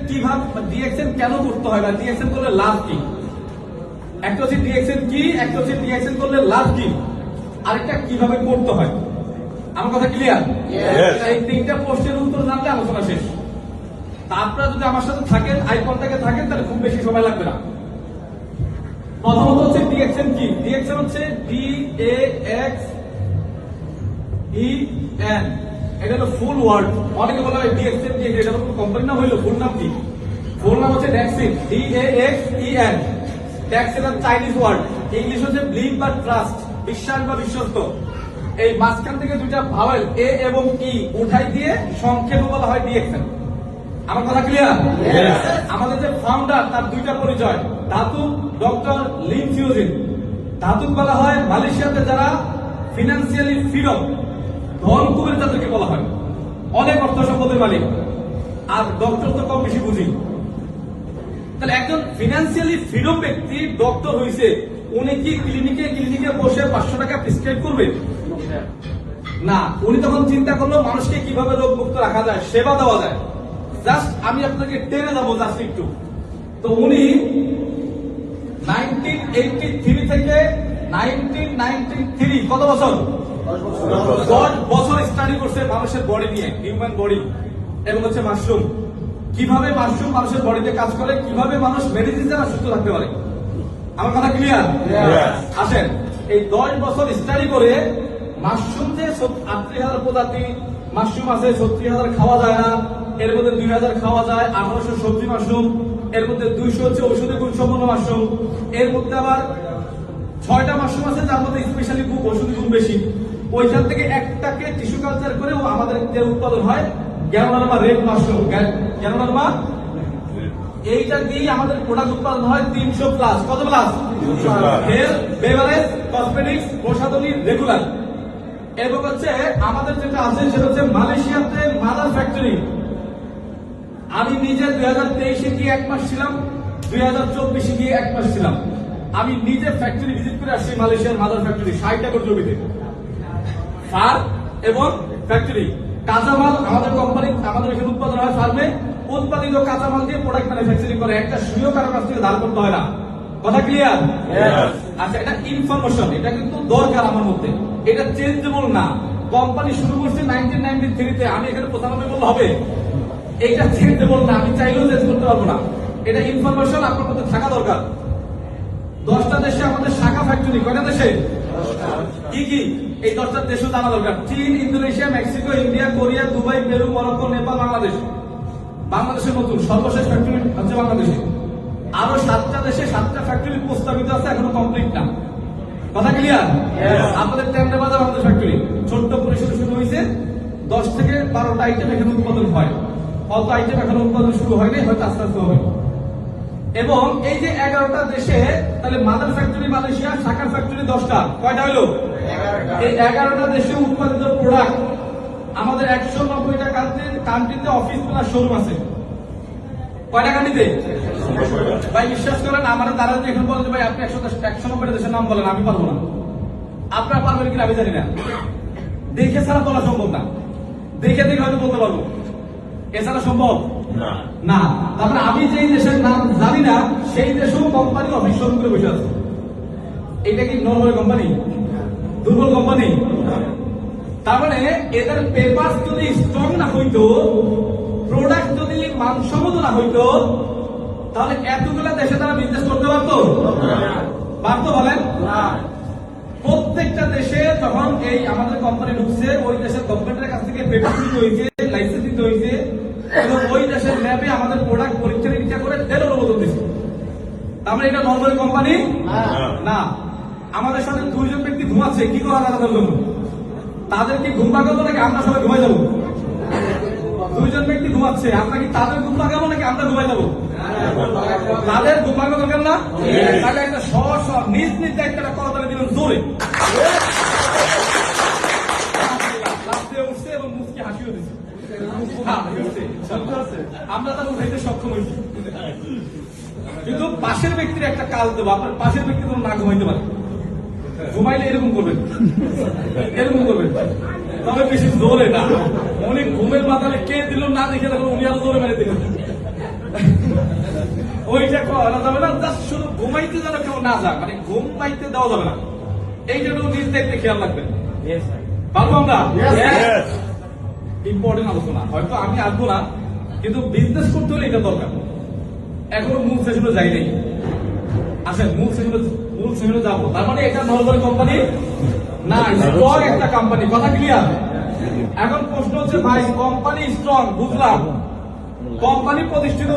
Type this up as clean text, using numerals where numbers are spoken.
কিভাবে, ডিএক্সএন কেন করতে হয় বা ডিএক্সএন করলে লাভ কি? একটা হচ্ছে ডিএক্সএন কি, একটা হচ্ছে ডিএক্সএন করলে লাভ কি, আরেকটা কিভাবে করতে হয়। আমার কথা ক্লিয়ার? এই তিনটা প্রশ্নের উত্তর জানলে আলোচনা শেষ। তা আপনারা যদি আমার সাথে থাকেন, আই কন্টাক্টে থাকেন, তাহলে খুব বেশি সময় লাগবে না। প্রথমত হচ্ছে ডিএক্সএন কি? ডিএক্সএন হচ্ছে DAXEN, এটা হলো ফুল ওয়ার্ড। অনেকে বলা হয় ডিএক্সএন কি, এটা কোনো কোম্পানি না হইলো, ফুল নাম কি? ফুল নাম হচ্ছে ড্যাক্সিন, DAXEN। ড্যাক্সিন চাইনিজ ওয়ার্ড, ইংলিশ হচ্ছে বিলিভ বা ট্রাস্ট, বিশ্বাস বা বিশ্বস্ত। এই মাঝখান থেকে দুইটা ভাওয়েল এ এবং ই উঠাই দিয়ে সংক্ষেপে বলা হয় ডিএক্সএন। আমার কথা ক্লিয়ার? আমাদের যে ফাউন্ডার, তার দুইটা পরিচয়। ধাতুক ডক্টর লিন ফিউজিন। ধাতুক বলা হয় মালয়েশিয়াতে যারা ফিনান্সিয়ালি ফ্রিডম, ধন কুবের যাদেরকে বলা হয়, অনেক অর্থ সম্পদের মালিক। আর ডক্টর তো কম বেশি বুঝি। তাহলে একজন ফিনান্সিয়ালি ফ্রিডম ব্যক্তি ডক্টর হয়েছে, উনি কি ক্লিনিকে বসে 500 টাকা প্রেসক্রাইব করবে? না, উনি তখন চিন্তা করলো মানুষকে কিভাবে রোগ মুক্ত রাখা যায়, সেবা দেওয়া যায়। জাস্ট আমি আপনাকে টেনে যাবো জাস্ট একটু। তো উনি 1983 থেকে 1993, কত বছর? 10 বছর স্টাডি করছে মানুষের বডি নিয়ে, হিউম্যান বডি এবং হচ্ছে মাশরুম, কিভাবে মাশরুম মানুষের বডিতে কাজ করে, কিভাবে মানুষ মেডিসিন ছাড়া সুস্থ থাকতে পারে। আমার কথা ক্লিয়ার? আসেন, এই 10 বছর স্টাডি করে মাশরুম যে 38,000 প্রজাতি মাশরুম আছে, 36,000 খাওয়া যায় না, এর মধ্যে 2,000 খাওয়া যায়, 1800 সবজি মাশরুম, এর মধ্যে 200 হচ্ছে ঔষধি গুণ সম্পন্ন মাশরুম, এর মধ্যে আবার 6টা মাশরুম আছে যার মধ্যে স্পেশালি খুব ঔষধি গুণ বেশি। ওইখান থেকে একটাকে টিস্যু কালচার করে আমাদের যে উৎপাদন হয় গ্যানোডার্মা রেড মাশরুম, গ্যানোডার্মা, এইটা দিয়ে আমাদের প্রোডাক্ট উৎপাদন হয় 300 প্লাস। কত প্লাস? হেলথ, বেভারেজ, কসমেটিক্স, প্রসাধনী, রেগুলার। এবং হচ্ছে আমাদের যেটা আছে সেটা হচ্ছে মালয়েশিয়াতে মাদার ফ্যাক্টরি। আমি নিজে 2023-এ গিয়ে 1 মাস ছিলাম, 2024-এ গিয়ে 1 মাস ছিলাম। আমি নিজে ফ্যাক্টরি ভিজিট করে আসছি, মালয়েশিয়ার মাদার ফ্যাক্টরি, 60 একর জমিতে, ফার্ম এবং ফ্যাক্টরি। কাঁচামাল আমাদের কোম্পানি, আমাদের এখানে উৎপাদন হয় ফার্মে, উৎপাদিত কাঁচামাল দিয়ে প্রোডাক্ট ম্যানুফ্যাকচারিং করে, একটা সুযোগ কারো কাছ থেকে ধার করতে হয় না। কথা ক্লিয়ার? আচ্ছা, এটা ইনফরমেশন, এটা কিন্তু দরকার আমার মধ্যে, এটা চেঞ্জেবল না। কোম্পানি শুরু করছে 1993-তে, আমি এখানে 95 বললে হবে? এটা চেঞ্জেবল না, আমি চাইলেও চেঞ্জ করতে পারবো না। এটা ইনফরমেশন আপনার মধ্যে থাকা দরকার। 10টা দেশে আমাদের শাখা ফ্যাক্টরি, কয়টা দেশে? কি কি? এই 10টা দেশও জানা দরকার। চীন, Indonesia, Mexico, India, Korea, Dubai, Peru, Morocco, Nepal, Bangladesh. বাংলাদেশের নতুন সর্বশেষ ফ্যাক্টরি হচ্ছে বাংলাদেশে। আরো 7টা দেশে 7টা ফ্যাক্টরি প্রস্তাবিত আছে, এখনো কমপ্লিট না। কথা ক্লিয়ার? আমাদের টেন্ডার বাজার আমাদের ফ্যাক্টরি ছোট্ট পরিসরে শুরু হয়েছে, 10 থেকে 12টা আইটেম এখানে উৎপাদন হয়। অত আইটেম এখনো উৎপাদন শুরু হয়নি, হয়তো আস্তে আস্তে হবে। এবং এই যে 11টা দেশে, তাহলে মাদার ফ্যাক্টরি মালয়েশিয়া, শাখার ফ্যাক্টরি 10টা, কয়টা হলো? এই 11টা দেশে উৎপাদিত প্রোডাক্ট আমাদের 190টা কান্ট্রিতে অফিস প্লাস শোরুম আছে। কয়টা কান্ট্রিতে? ভাই বিশ্বাস করেন, আমার তারা যদি এখন বলে ভাই আপনি 190টা দেশের নাম বলেন, আমি পারবো না। আপনারা পারবেন কিনা আমি জানি না, দেখে ছাড়া বলা সম্ভব না। দেখে হয়তো বলতে পারবো, এছাড়া সম্ভব না। তারপরে আমি যেই দেশের নাম জানি না, সেই দেশেও কোম্পানি অফিস শোরুম করে বসে আছে। এটা কি নরমাল কোম্পানি? দুর্বল কোম্পানি? তার মানে এদের পেপার যদি স্ট্রং না হইতো, প্রোডাক্ট যদি মানসম্মত না হইতো, তাহলে এতগুলা দেশে তারা বিজনেস করতে পারতো? পারতো বলেন? প্রত্যেকটা দেশে যখন এই আমাদের কোম্পানি ঢুকছে, ওই দেশের গভর্নমেন্টের কাছ থেকে পেপার দিতে হয়েছে, লাইসেন্স দিতে হয়েছে, এবং ওই দেশের ল্যাবে আমাদের প্রোডাক্ট পরীক্ষা নিরীক্ষা করে দেড় অনুমোদন দিচ্ছে। তার মানে এটা নরমাল কোম্পানি না। আমাদের সাথে 2 জন ব্যক্তি ঘুমাচ্ছে, কি করা যায় তাদের জন্য? তাদের কি ঘুম পাকাবো নাকি আমরা সবাই ঘুমাই যাবো? 2 জন ব্যক্তি ঘুমাচ্ছে, আমরা কি তাদের ঘুম পাকাবো নাকি আমরা ঘুমাই যাবো? তাদের ঘুম পাকানো দরকার না? তাহলে একটা নিজ নিজ দায়িত্বটা করা তাহলে দিলেন জোরে উঠছে এবং মুখকে হাসিও দিচ্ছে। আমরা তার উঠাইতে সক্ষম হয়েছি, কিন্তু পাশের ব্যক্তির একটা কাজ দেবো। আপনার পাশের ব্যক্তি কোনো না ঘুমাইতে পারে, ঘুমাইলে এরকম করবেন, এরকম করবেন, তবে বেশি জোরে না। উনি ঘুমের মাথায় কে দিল না দেখে দেখুন, উনি আরো জোরে মেরে দিলেন। ফেলা যাবে না, জাস্ট শুধু ঘুমাইতে যেন কেউ না যায়, মানে ঘুমাইতে দেওয়া যাবে না। এইটা একটু নিজ দেখতে খেয়াল রাখবেন। পারবো আমরা? ইম্পর্টেন্ট আলোচনা, হয়তো আমি আসবো না, কিন্তু বিজনেস করতে হলে এটা দরকার। এখনো মূল সেশনে যাই নাই, আসেন মূল সেশনে যাবো। তার মানে এটা নরমাল কোম্পানি না, স্ট্রং একটা কোম্পানি, কথা ক্লিয়ার? এখন প্রশ্ন হচ্ছে ভাই, কোম্পানি স্ট্রং বুঝলাম, কোম্পানি প্রতিষ্ঠিত